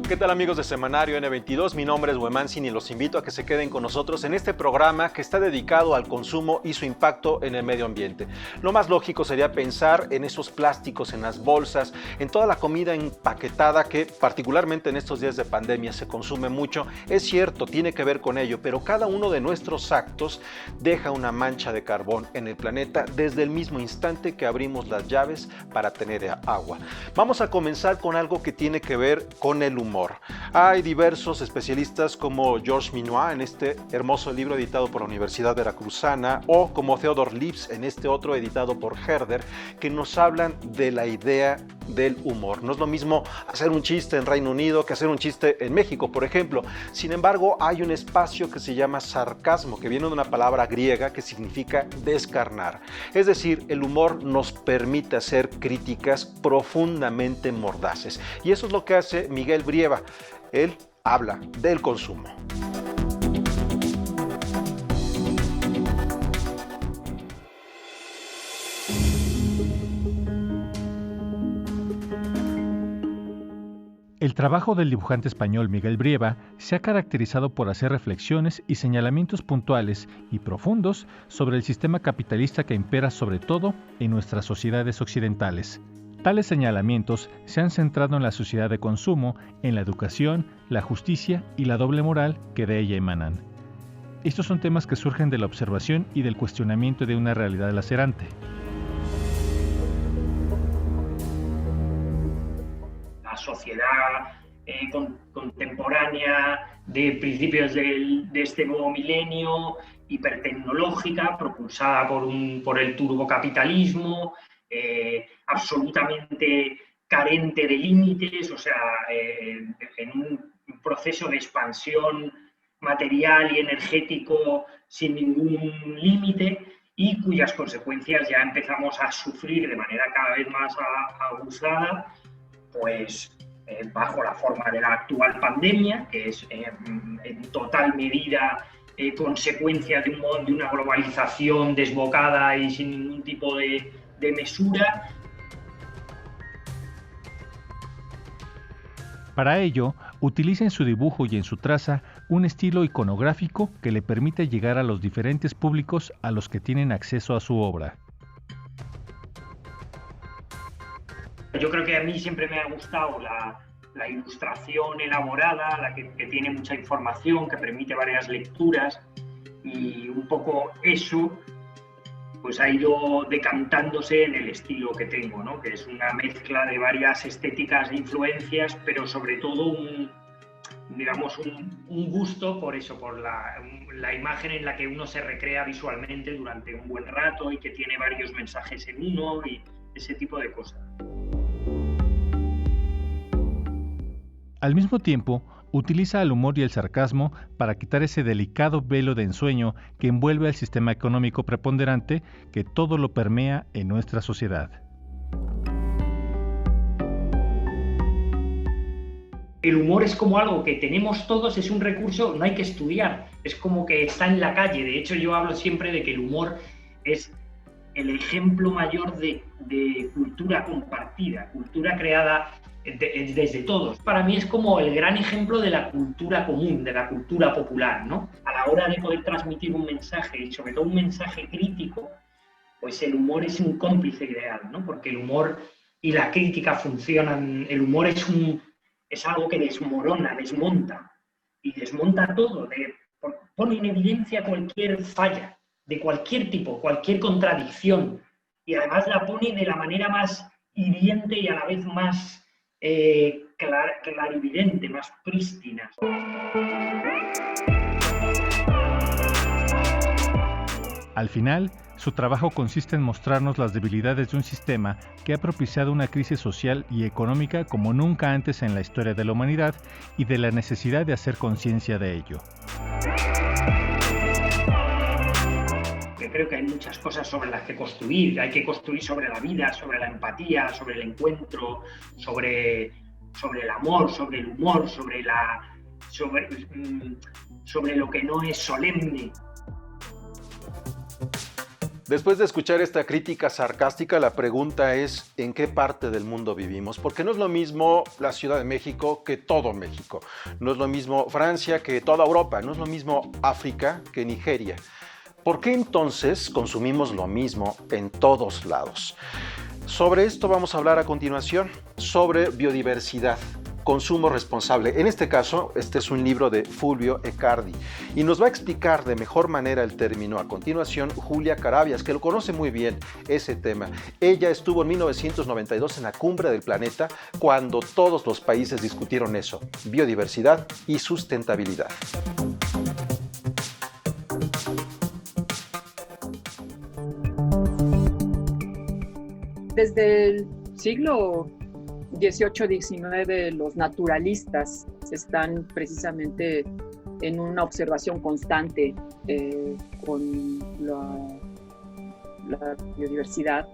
¿Qué tal, amigos de Semanario N22? Mi nombre es Wemancin y los invito a que se queden con nosotros en este programa que está dedicado al consumo y su impacto en el medio ambiente. Lo más lógico sería pensar en esos plásticos, en las bolsas, en toda la comida empaquetada que particularmente en estos días de pandemia se consume mucho. Es cierto, tiene que ver con ello, pero cada uno de nuestros actos deja una mancha de carbón en el planeta desde el mismo instante que abrimos las llaves para tener agua. Vamos a comenzar con algo que tiene que ver con el humor. Hay diversos especialistas como Georges Minois en este hermoso libro editado por la Universidad Veracruzana o como Theodor Lipps en este otro editado por Herder, que nos hablan de la idea del humor. No es lo mismo hacer un chiste en Reino Unido que hacer un chiste en México, por ejemplo. Sin embargo, hay un espacio que se llama sarcasmo, que viene de una palabra griega que significa descarnar. Es decir, el humor nos permite hacer críticas profundamente mordaces. Y eso es lo que hace Miguel Brieva. Él habla del consumo. El trabajo del dibujante español Miguel Brieva se ha caracterizado por hacer reflexiones y señalamientos puntuales y profundos sobre el sistema capitalista que impera sobre todo en nuestras sociedades occidentales. Tales señalamientos se han centrado en la sociedad de consumo, en la educación, la justicia y la doble moral que de ella emanan. Estos son temas que surgen de la observación y del cuestionamiento de una realidad lacerante. La sociedad contemporánea de principios de este nuevo milenio, hipertecnológica, propulsada por el turbocapitalismo, absolutamente carente de límites, o sea, en un proceso de expansión material y energético sin ningún límite y cuyas consecuencias ya empezamos a sufrir de manera cada vez más aguzada, pues bajo la forma de la actual pandemia, que es en total medida consecuencia de una globalización desbocada y sin ningún tipo de mesura. Para ello, utiliza en su dibujo y en su traza un estilo iconográfico que le permite llegar a los diferentes públicos a los que tienen acceso a su obra. Yo creo que a mí siempre me ha gustado la ilustración elaborada, la que tiene mucha información, que permite varias lecturas, y un poco eso pues ha ido decantándose en el estilo que tengo, ¿no? Que es una mezcla de varias estéticas e influencias, pero sobre todo un gusto por eso, por la imagen en la que uno se recrea visualmente durante un buen rato y que tiene varios mensajes en uno y ese tipo de cosas. Al mismo tiempo, utiliza el humor y el sarcasmo para quitar ese delicado velo de ensueño que envuelve al sistema económico preponderante que todo lo permea en nuestra sociedad. El humor es como algo que tenemos todos, es un recurso, no hay que estudiar, es como que está en la calle. De hecho, yo hablo siempre de que el humor es el ejemplo mayor de cultura compartida, cultura creada desde todos. Para mí es como el gran ejemplo de la cultura común, de la cultura popular, ¿no? A la hora de poder transmitir un mensaje, y sobre todo un mensaje crítico, pues el humor es un cómplice ideal, ¿no? Porque el humor y la crítica funcionan. El humor es algo que desmorona, desmonta, y desmonta todo, pone en evidencia cualquier falla, de cualquier tipo, cualquier contradicción, y además la pone de la manera más hiriente y a la vez más clarividente, más prístina. Al final, su trabajo consiste en mostrarnos las debilidades de un sistema que ha propiciado una crisis social y económica como nunca antes en la historia de la humanidad y de la necesidad de hacer conciencia de ello. Creo que hay muchas cosas sobre las que construir. Hay que construir sobre la vida, sobre la empatía, sobre el encuentro, sobre el amor, sobre el humor, sobre lo que no es solemne. Después de escuchar esta crítica sarcástica, la pregunta es ¿en qué parte del mundo vivimos? Porque no es lo mismo la Ciudad de México que todo México. No es lo mismo Francia que toda Europa. No es lo mismo África que Nigeria. ¿Por qué entonces consumimos lo mismo en todos lados? Sobre esto vamos a hablar a continuación, sobre biodiversidad. Consumo responsable. En este caso, este es un libro de Fulvio Ecardi y nos va a explicar de mejor manera el término a continuación Julia Carabias, que lo conoce muy bien ese tema. Ella estuvo en 1992 en la Cumbre del Planeta cuando todos los países discutieron eso, biodiversidad y sustentabilidad. Desde el siglo XVIII-XIX, los naturalistas están precisamente en una observación constante con la biodiversidad.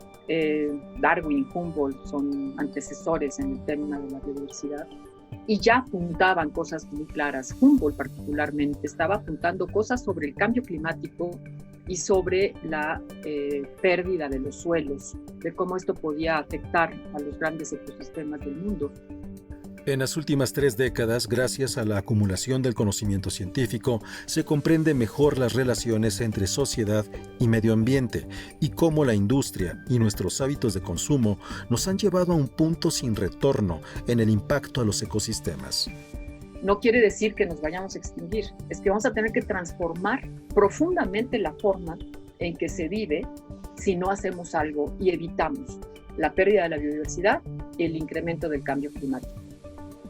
Darwin, Humboldt son antecesores en el tema de la biodiversidad y ya apuntaban cosas muy claras. Humboldt particularmente estaba apuntando cosas sobre el cambio climático y sobre la pérdida de los suelos, de cómo esto podía afectar a los grandes ecosistemas del mundo. En las últimas 3 décadas, gracias a la acumulación del conocimiento científico, se comprende mejor las relaciones entre sociedad y medio ambiente y cómo la industria y nuestros hábitos de consumo nos han llevado a un punto sin retorno en el impacto a los ecosistemas. No quiere decir que nos vayamos a extinguir, es que vamos a tener que transformar profundamente la forma en que se vive si no hacemos algo y evitamos la pérdida de la biodiversidad y el incremento del cambio climático.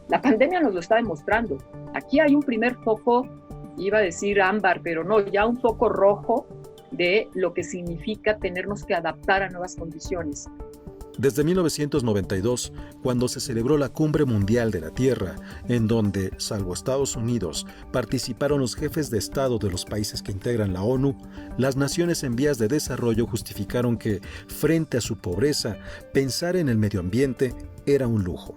La pandemia nos lo está demostrando. Aquí hay un primer foco, iba a decir ámbar, pero no, ya un foco rojo de lo que significa tenernos que adaptar a nuevas condiciones. Desde 1992, cuando se celebró la Cumbre Mundial de la Tierra, en donde, salvo Estados Unidos, participaron los jefes de Estado de los países que integran la ONU, las naciones en vías de desarrollo justificaron que, frente a su pobreza, pensar en el medio ambiente era un lujo.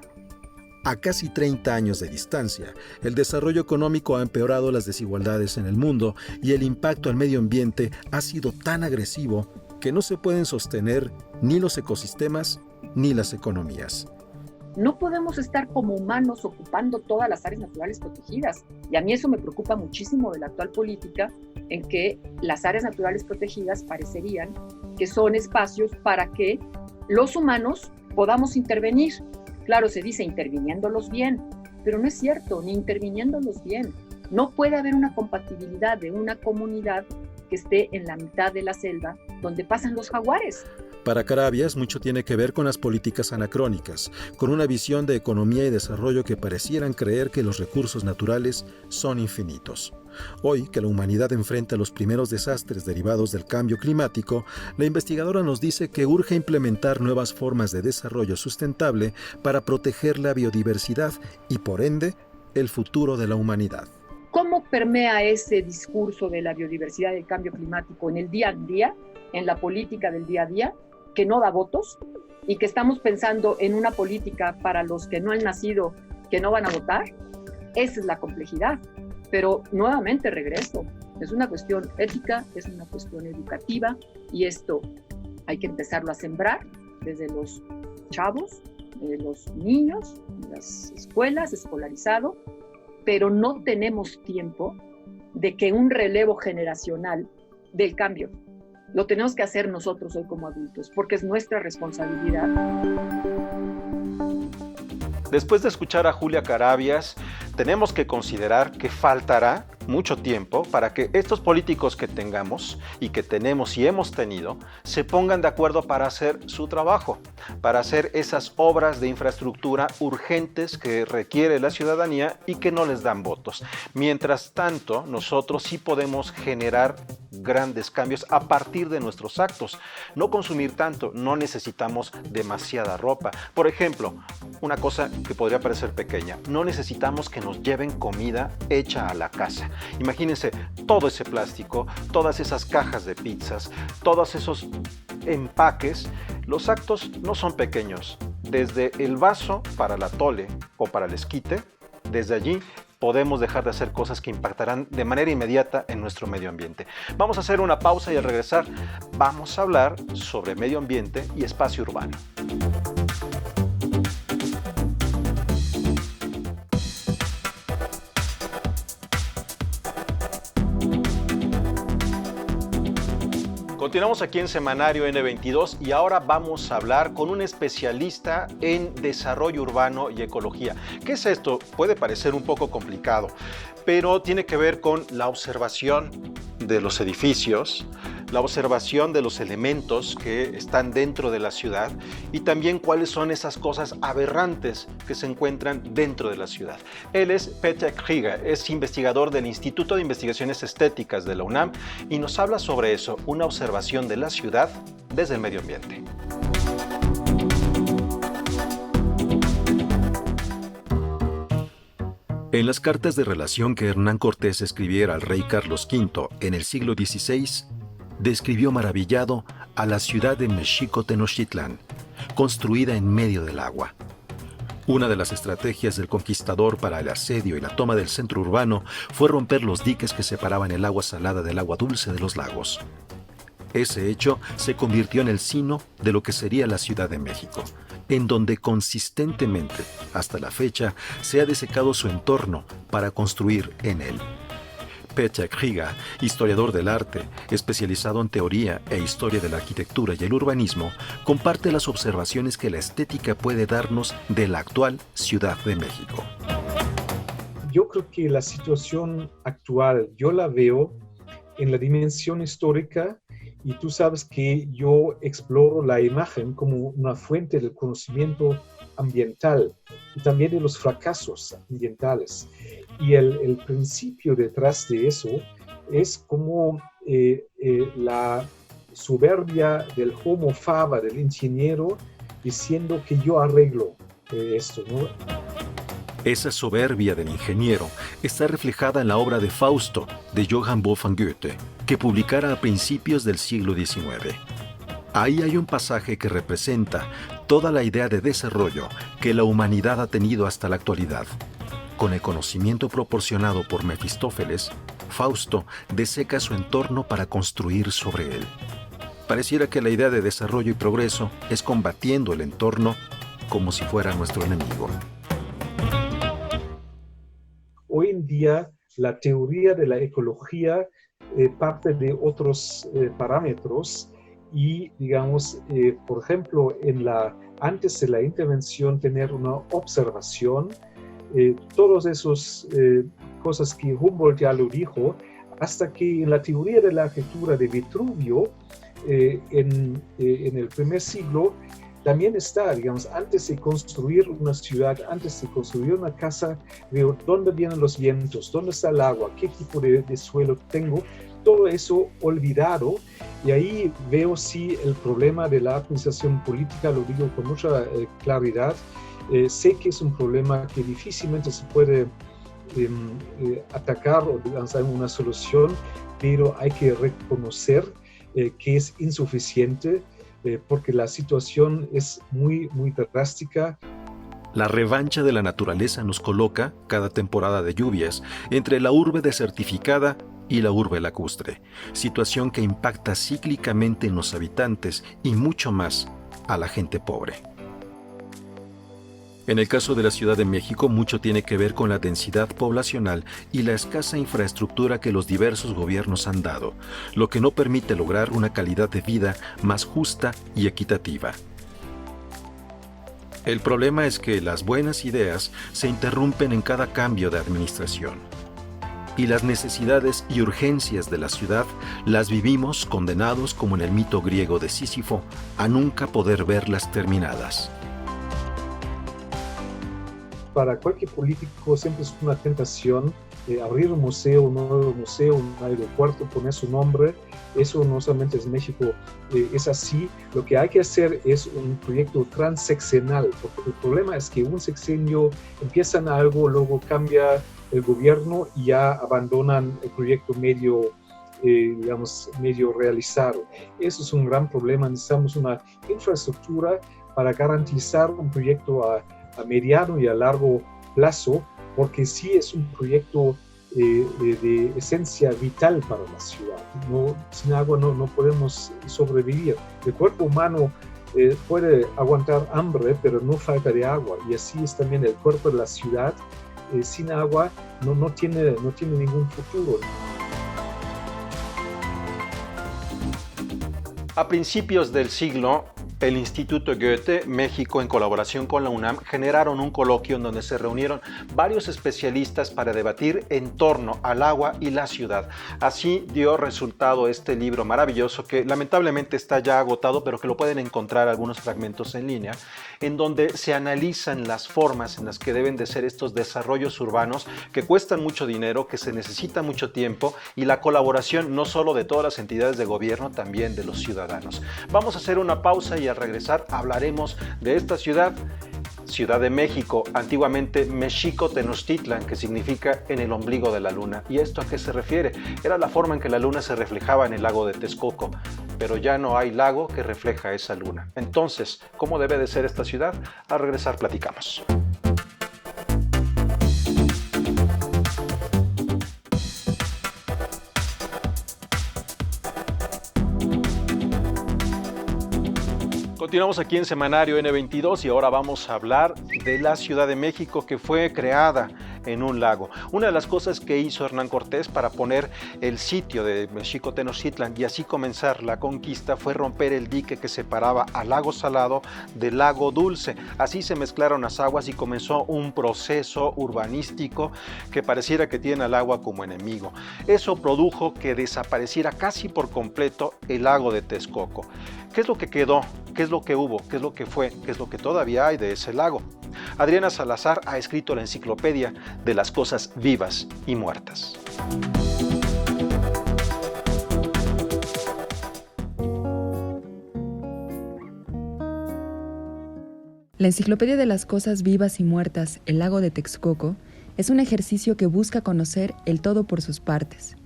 A casi 30 años de distancia, el desarrollo económico ha empeorado las desigualdades en el mundo y el impacto al medio ambiente ha sido tan agresivo que no se pueden sostener ni los ecosistemas ni las economías. No podemos estar como humanos ocupando todas las áreas naturales protegidas. Y a mí eso me preocupa muchísimo de la actual política, en que las áreas naturales protegidas parecerían que son espacios para que los humanos podamos intervenir. Claro, se dice interviniéndolos bien, pero no es cierto, ni interviniéndolos bien. No puede haber una compatibilidad de una comunidad que esté en la mitad de la selva donde pasan los jaguares. Para Carabias, mucho tiene que ver con las políticas anacrónicas, con una visión de economía y desarrollo que parecieran creer que los recursos naturales son infinitos. Hoy, que la humanidad enfrenta los primeros desastres derivados del cambio climático, la investigadora nos dice que urge implementar nuevas formas de desarrollo sustentable para proteger la biodiversidad y, por ende, el futuro de la humanidad. ¿Cómo permea ese discurso de la biodiversidad y del cambio climático en el día a día, en la política del día a día, que no da votos y que estamos pensando en una política para los que no han nacido, que no van a votar? Esa es la complejidad. Pero nuevamente regreso, es una cuestión ética, es una cuestión educativa y esto hay que empezarlo a sembrar desde los chavos, los niños, las escuelas, escolarizado, pero no tenemos tiempo de que un relevo generacional del cambio lo tenemos que hacer nosotros hoy como adultos, porque es nuestra responsabilidad. Después de escuchar a Julia Carabias, tenemos que considerar que faltará mucho tiempo para que estos políticos que tengamos y que tenemos y hemos tenido se pongan de acuerdo para hacer su trabajo, para hacer esas obras de infraestructura urgentes que requiere la ciudadanía y que no les dan votos. Mientras tanto, nosotros sí podemos generar grandes cambios a partir de nuestros actos. No consumir tanto, no necesitamos demasiada ropa. Por ejemplo, una cosa que podría parecer pequeña, no necesitamos que nos lleven comida hecha a la casa. Imagínense todo ese plástico, todas esas cajas de pizzas, todos esos empaques. Los actos no son pequeños. Desde el vaso para el atole o para el esquite, desde allí podemos dejar de hacer cosas que impactarán de manera inmediata en nuestro medio ambiente. Vamos a hacer una pausa y al regresar vamos a hablar sobre medio ambiente y espacio urbano. Continuamos aquí en Semanario N22 y ahora vamos a hablar con un especialista en desarrollo urbano y ecología. ¿Qué es esto? Puede parecer un poco complicado, pero tiene que ver con la observación de los edificios, la observación de los elementos que están dentro de la ciudad y también cuáles son esas cosas aberrantes que se encuentran dentro de la ciudad. Él es Peter Krieger, es investigador del Instituto de Investigaciones Estéticas de la UNAM y nos habla sobre eso, una observación de la ciudad desde el medio ambiente. En las cartas de relación que Hernán Cortés escribiera al rey Carlos V en el siglo XVI, describió maravillado a la ciudad de Mexico Tenochtitlán, construida en medio del agua. Una de las estrategias del conquistador para el asedio y la toma del centro urbano fue romper los diques que separaban el agua salada del agua dulce de los lagos. Ese hecho se convirtió en el sino de lo que sería la Ciudad de México, en donde consistentemente, hasta la fecha, se ha desecado su entorno para construir en él. Peter Krieger, historiador del arte, especializado en teoría e historia de la arquitectura y el urbanismo, comparte las observaciones que la estética puede darnos de la actual Ciudad de México. Yo creo que la situación actual, yo la veo en la dimensión histórica, y tú sabes que yo exploro la imagen como una fuente del conocimiento ambiental y también de los fracasos ambientales. Y el principio detrás de eso es como la soberbia del homo faba, del ingeniero, diciendo que yo arreglo esto, ¿no? Esa soberbia del ingeniero está reflejada en la obra de Fausto de Johann Wolfgang Goethe, que publicara a principios del siglo XIX. Ahí hay un pasaje que representa toda la idea de desarrollo que la humanidad ha tenido hasta la actualidad. Con el conocimiento proporcionado por Mefistófeles, Fausto deseca su entorno para construir sobre él. Pareciera que la idea de desarrollo y progreso es combatiendo el entorno como si fuera nuestro enemigo. Hoy en día, la teoría de la ecología parte de otros parámetros y, digamos, por ejemplo, antes de la intervención, tener una observación, todas esas cosas que Humboldt ya lo dijo, hasta que en la teoría de la arquitectura de Vitruvio, en el primer siglo, también está, digamos, antes de construir una ciudad, antes de construir una casa, veo dónde vienen los vientos, dónde está el agua, qué tipo de suelo tengo, todo eso olvidado, y ahí veo sí el problema de la administración política, lo digo con mucha claridad. Sé que es un problema que difícilmente se puede atacar o lanzar una solución, pero hay que reconocer que es insuficiente porque la situación es muy, muy drástica. La revancha de la naturaleza nos coloca, cada temporada de lluvias, entre la urbe desertificada y la urbe lacustre, situación que impacta cíclicamente en los habitantes y mucho más a la gente pobre. En el caso de la Ciudad de México, mucho tiene que ver con la densidad poblacional y la escasa infraestructura que los diversos gobiernos han dado, lo que no permite lograr una calidad de vida más justa y equitativa. El problema es que las buenas ideas se interrumpen en cada cambio de administración. Y las necesidades y urgencias de la ciudad las vivimos condenados, como en el mito griego de Sísifo, a nunca poder verlas terminadas. Para cualquier político siempre es una tentación abrir un museo, un nuevo museo, un aeropuerto, poner su nombre. Eso no solamente es México, es así. Lo que hay que hacer es un proyecto transeccional, porque el problema es que un sexenio empiezan algo, luego cambia el gobierno y ya abandonan el proyecto medio realizado. Eso es un gran problema. Necesitamos una infraestructura para garantizar un proyecto a mediano y a largo plazo porque sí es un proyecto de esencia vital para la ciudad. No, sin agua no podemos sobrevivir. El cuerpo humano puede aguantar hambre, pero no falta de agua. Y así es también el cuerpo de la ciudad. Sin agua no tiene ningún futuro. A principios del siglo, el Instituto Goethe, México, en colaboración con la UNAM, generaron un coloquio en donde se reunieron varios especialistas para debatir en torno al agua y la ciudad. Así dio resultado este libro maravilloso que lamentablemente está ya agotado, pero que lo pueden encontrar algunos fragmentos en línea, en donde se analizan las formas en las que deben de ser estos desarrollos urbanos que cuestan mucho dinero, que se necesita mucho tiempo y la colaboración no solo de todas las entidades de gobierno, también de los ciudadanos. Vamos a hacer una pausa y al regresar hablaremos de esta ciudad, Ciudad de México, antiguamente Mexico Tenochtitlan, que significa en el ombligo de la luna. ¿Y esto a qué se refiere? Era la forma en que la luna se reflejaba en el lago de Texcoco, pero ya no hay lago que refleja esa luna. Entonces, ¿cómo debe de ser esta ciudad? Al regresar platicamos. Continuamos aquí en Semanario N22 y ahora vamos a hablar de la Ciudad de México, que fue creada en un lago. Una de las cosas que hizo Hernán Cortés para poner el sitio de Mexico Tenochtitlan y así comenzar la conquista fue romper el dique que separaba al lago Salado del lago Dulce. Así se mezclaron las aguas y comenzó un proceso urbanístico que pareciera que tiene al agua como enemigo. Eso produjo que desapareciera casi por completo el lago de Texcoco. ¿Qué es lo que quedó? ¿Qué es lo que hubo? ¿Qué es lo que fue? ¿Qué es lo que todavía hay de ese lago? Adriana Salazar ha escrito la enciclopedia de las cosas vivas y muertas. La Enciclopedia de las Cosas Vivas y Muertas, el lago de Texcoco, es un ejercicio que busca conocer el todo por sus partes.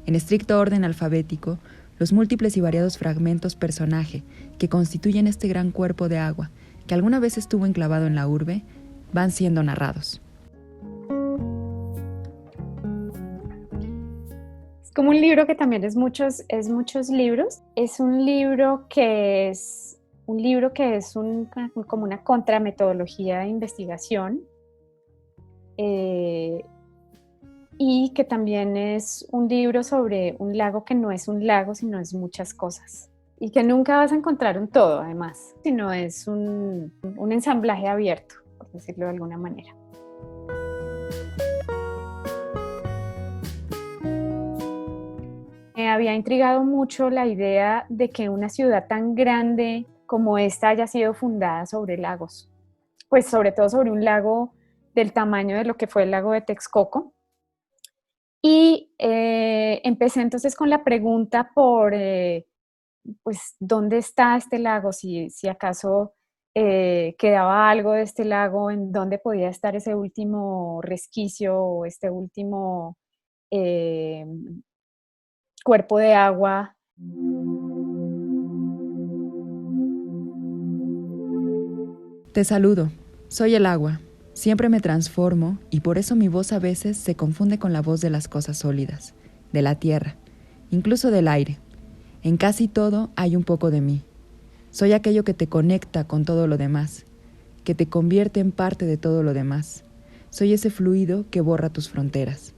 En estricto orden alfabético, los múltiples y variados fragmentos personaje que constituyen este gran cuerpo de agua, que alguna vez estuvo enclavado en la urbe, van siendo narrados. Es como un libro que también es muchos libros. Es un libro que es como una contrametodología de investigación. Y que también es un libro sobre un lago que no es un lago, sino es muchas cosas. Y que nunca vas a encontrar un todo, además, sino es un ensamblaje abierto, por decirlo de alguna manera. Me había intrigado mucho la idea de que una ciudad tan grande como esta haya sido fundada sobre lagos. Pues sobre todo sobre un lago del tamaño de lo que fue el lago de Texcoco. Y empecé entonces con la pregunta por, pues, ¿dónde está este lago? Si acaso quedaba algo de este lago, ¿en dónde podía estar ese último resquicio o este último cuerpo de agua? Te saludo, soy el agua. Siempre me transformo y por eso mi voz a veces se confunde con la voz de las cosas sólidas, de la tierra, incluso del aire. En casi todo hay un poco de mí. Soy aquello que te conecta con todo lo demás, que te convierte en parte de todo lo demás. Soy ese fluido que borra tus fronteras.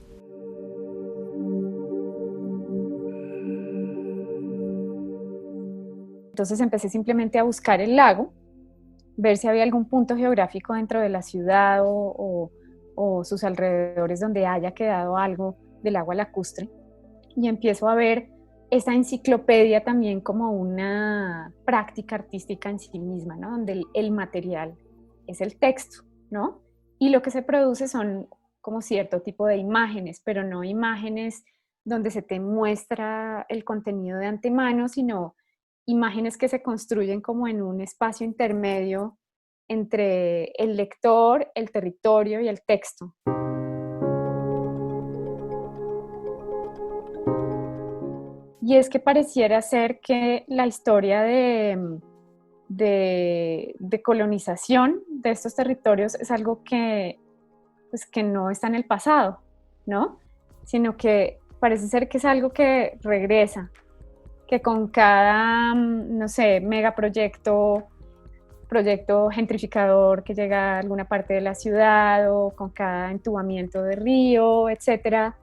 Entonces empecé simplemente a buscar el lago, ver si había algún punto geográfico dentro de la ciudad o sus alrededores donde haya quedado algo del agua lacustre. Y empiezo a ver esa enciclopedia también como una práctica artística en sí misma, ¿no? Donde el material es el texto, ¿no? Y lo que se produce son como cierto tipo de imágenes, pero no imágenes donde se te muestra el contenido de antemano, sino imágenes que se construyen como en un espacio intermedio entre el lector, el territorio y el texto. Y es que pareciera ser que la historia de colonización de estos territorios es algo que pues, que no está en el pasado, ¿no? Sino que parece ser que es algo que regresa, que con cada, no sé, megaproyecto, proyecto gentrificador que llega a alguna parte de la ciudad o con cada entubamiento de río, etcétera,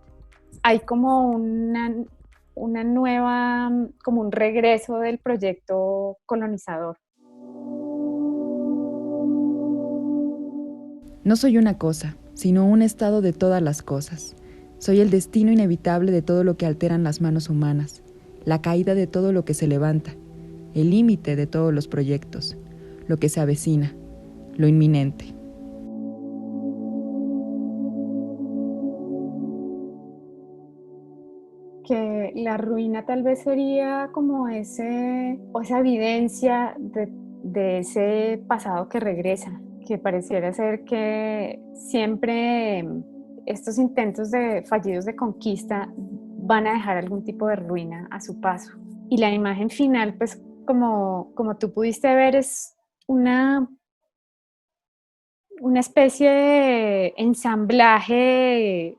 hay como una nueva, como un regreso del proyecto colonizador. No soy una cosa, sino un estado de todas las cosas. Soy el destino inevitable de todo lo que alteran las manos humanas, la caída de todo lo que se levanta, el límite de todos los proyectos, lo que se avecina, lo inminente. Que la ruina tal vez sería como esa evidencia de ese pasado que regresa, que pareciera ser que siempre estos intentos fallidos de conquista van a dejar algún tipo de ruina a su paso. Y la imagen final, pues como tú pudiste ver, es una especie de ensamblaje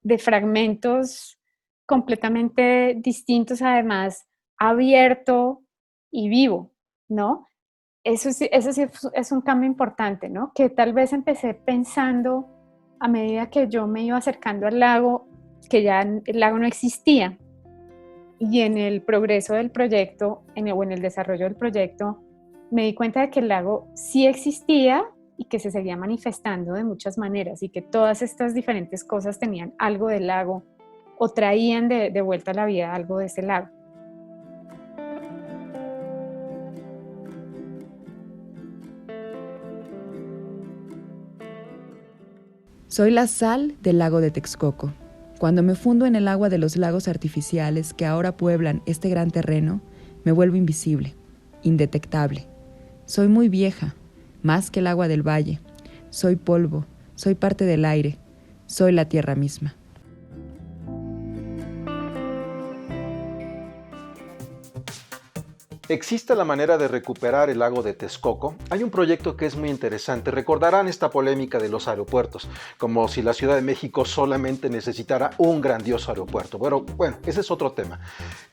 de fragmentos completamente distintos, además abierto y vivo, ¿no? Eso sí es un cambio importante, ¿no? Que tal vez empecé pensando a medida que yo me iba acercando al lago, que ya el lago no existía. Y en el progreso del proyecto, o en el desarrollo del proyecto, me di cuenta de que el lago sí existía y que se seguía manifestando de muchas maneras y que todas estas diferentes cosas tenían algo del lago o traían de vuelta a la vida algo de ese lago. Soy la sal del lago de Texcoco. Cuando me fundo en el agua de los lagos artificiales que ahora pueblan este gran terreno, me vuelvo invisible, indetectable. Soy muy vieja, más que el agua del valle. Soy polvo, soy parte del aire, soy la tierra misma. ¿Existe la manera de recuperar el lago de Texcoco? Hay un proyecto que es muy interesante. Recordarán esta polémica de los aeropuertos, como si la Ciudad de México solamente necesitara un grandioso aeropuerto. Pero bueno, ese es otro tema.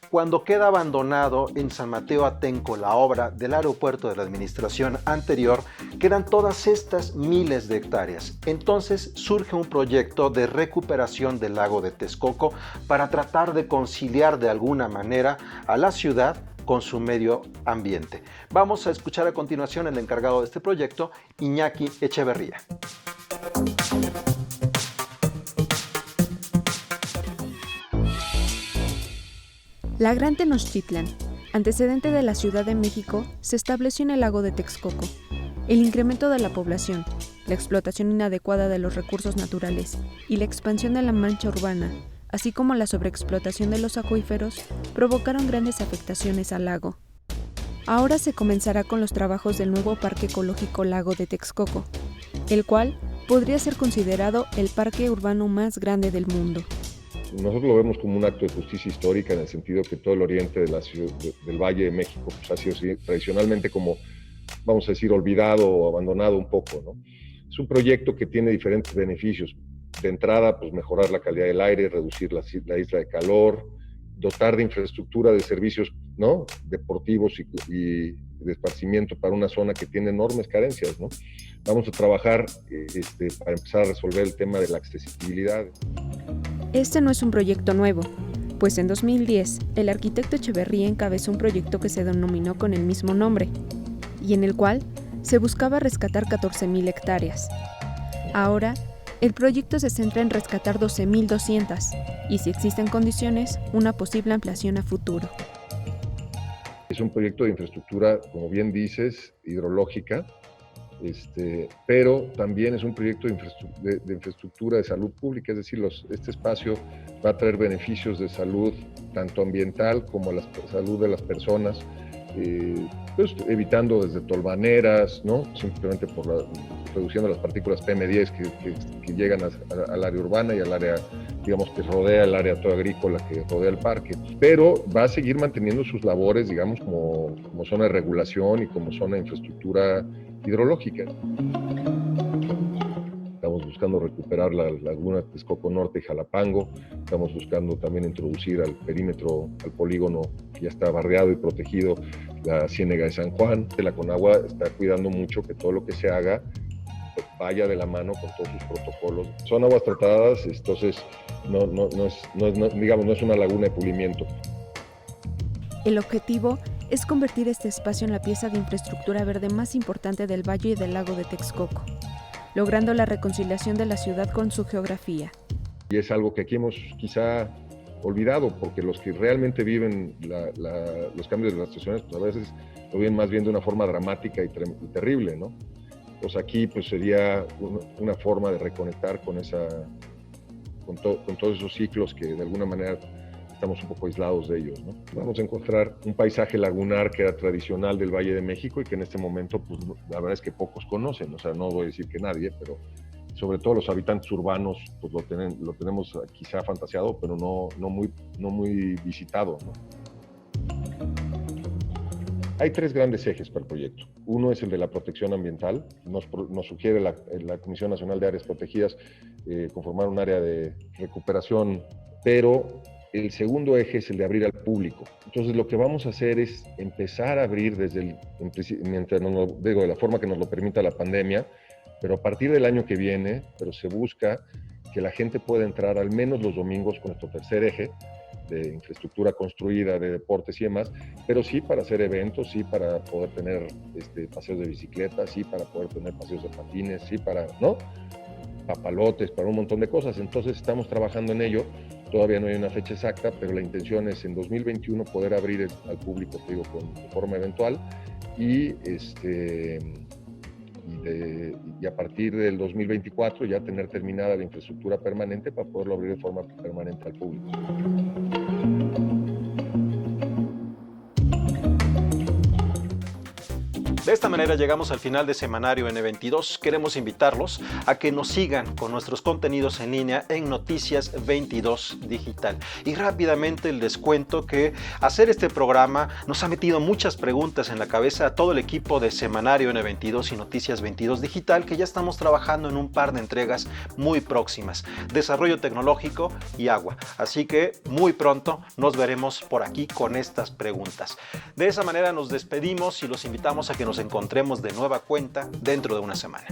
Cuando queda abandonado en San Mateo Atenco la obra del aeropuerto de la administración anterior, quedan todas estas miles de hectáreas. Entonces surge un proyecto de recuperación del lago de Texcoco para tratar de conciliar de alguna manera a la ciudad con su medio ambiente. Vamos a escuchar a continuación el encargado de este proyecto, Iñaki Echeverría. La Gran Tenochtitlan, antecedente de la Ciudad de México, se estableció en el lago de Texcoco. El incremento de la población, la explotación inadecuada de los recursos naturales y la expansión de la mancha urbana, así como la sobreexplotación de los acuíferos, provocaron grandes afectaciones al lago. Ahora se comenzará con los trabajos del nuevo Parque Ecológico Lago de Texcoco, el cual podría ser considerado el parque urbano más grande del mundo. Nosotros lo vemos como un acto de justicia histórica en el sentido que todo el oriente de la ciudad, del Valle de México pues, ha sido tradicionalmente como, vamos a decir, olvidado o abandonado un poco, ¿no? Es un proyecto que tiene diferentes beneficios. De entrada, pues mejorar la calidad del aire, reducir la isla de calor, dotar de infraestructura de servicios, ¿no?, deportivos y de esparcimiento para una zona que tiene enormes carencias, ¿no? Vamos a trabajar para empezar a resolver el tema de la accesibilidad. Este no es un proyecto nuevo, pues en 2010 el arquitecto Echeverría encabezó un proyecto que se denominó con el mismo nombre y en el cual se buscaba rescatar 14,000 hectáreas. Ahora, el proyecto se centra en rescatar 12,200 y, si existen condiciones, una posible ampliación a futuro. Es un proyecto de infraestructura, como bien dices, hidrológica, pero también es un proyecto de infraestructura de salud pública, es decir, este espacio va a traer beneficios de salud, tanto ambiental como la salud de las personas, pues evitando desde tolvaneras, ¿no?, simplemente reduciendo las partículas PM10 que llegan al área urbana y al área, digamos, que rodea el área toda agrícola que rodea el parque, pero va a seguir manteniendo sus labores, digamos, como zona de regulación y como zona de infraestructura hidrológica. Estamos buscando buscando recuperar la laguna Texcoco Norte y Jalapango, estamos buscando también introducir al perímetro, al polígono que ya está barriado y protegido, la Ciénega de San Juan. La Conagua está cuidando mucho que todo lo que se haga vaya de la mano con todos sus protocolos. Son aguas tratadas, entonces no es una laguna de pulimiento. El objetivo es convertir este espacio en la pieza de infraestructura verde más importante del valle y del lago de Texcoco, logrando la reconciliación de la ciudad con su geografía. Y es algo que aquí hemos quizá olvidado, porque los que realmente viven los cambios de las estaciones, pues a veces lo viven más bien de una forma dramática y terrible, ¿no? Pues aquí pues sería una forma de reconectar con todos esos ciclos que de alguna manera estamos un poco aislados de ellos, ¿no? Vamos a encontrar un paisaje lagunar que era tradicional del Valle de México y que en este momento, pues la verdad es que pocos conocen, o sea, no voy a decir que nadie, pero sobre todo los habitantes urbanos, pues lo tenemos quizá fantaseado, pero no muy visitado, ¿no? Hay 3 grandes ejes para el proyecto. Uno es el de la protección ambiental. Nos sugiere la Comisión Nacional de Áreas Protegidas conformar un área de recuperación, pero el segundo eje es el de abrir al público. Entonces lo que vamos a hacer es empezar a abrir de la forma que nos lo permita la pandemia, pero a partir del año que viene, pero se busca que la gente pueda entrar al menos los domingos con nuestro tercer eje de infraestructura construida, de deportes y demás, pero sí para hacer eventos, sí para poder tener paseos de bicicleta, sí para poder tener paseos de patines, sí para, ¿no? Papalotes, para un montón de cosas. Entonces estamos trabajando en ello. Todavía no hay una fecha exacta, pero la intención es en 2021 poder abrir al público, te digo, de forma eventual y a partir del 2024 ya tener terminada la infraestructura permanente para poderlo abrir de forma permanente al público. De esta manera llegamos al final de Semanario N22. Queremos invitarlos a que nos sigan con nuestros contenidos en línea en Noticias 22 Digital. Y rápidamente les cuento que hacer este programa nos ha metido muchas preguntas en la cabeza a todo el equipo de Semanario N22 y Noticias 22 Digital, que ya estamos trabajando en un par de entregas muy próximas. Desarrollo tecnológico y agua. Así que muy pronto nos veremos por aquí con estas preguntas. De esa manera nos despedimos y los invitamos a que nos encontremos de nueva cuenta dentro de una semana.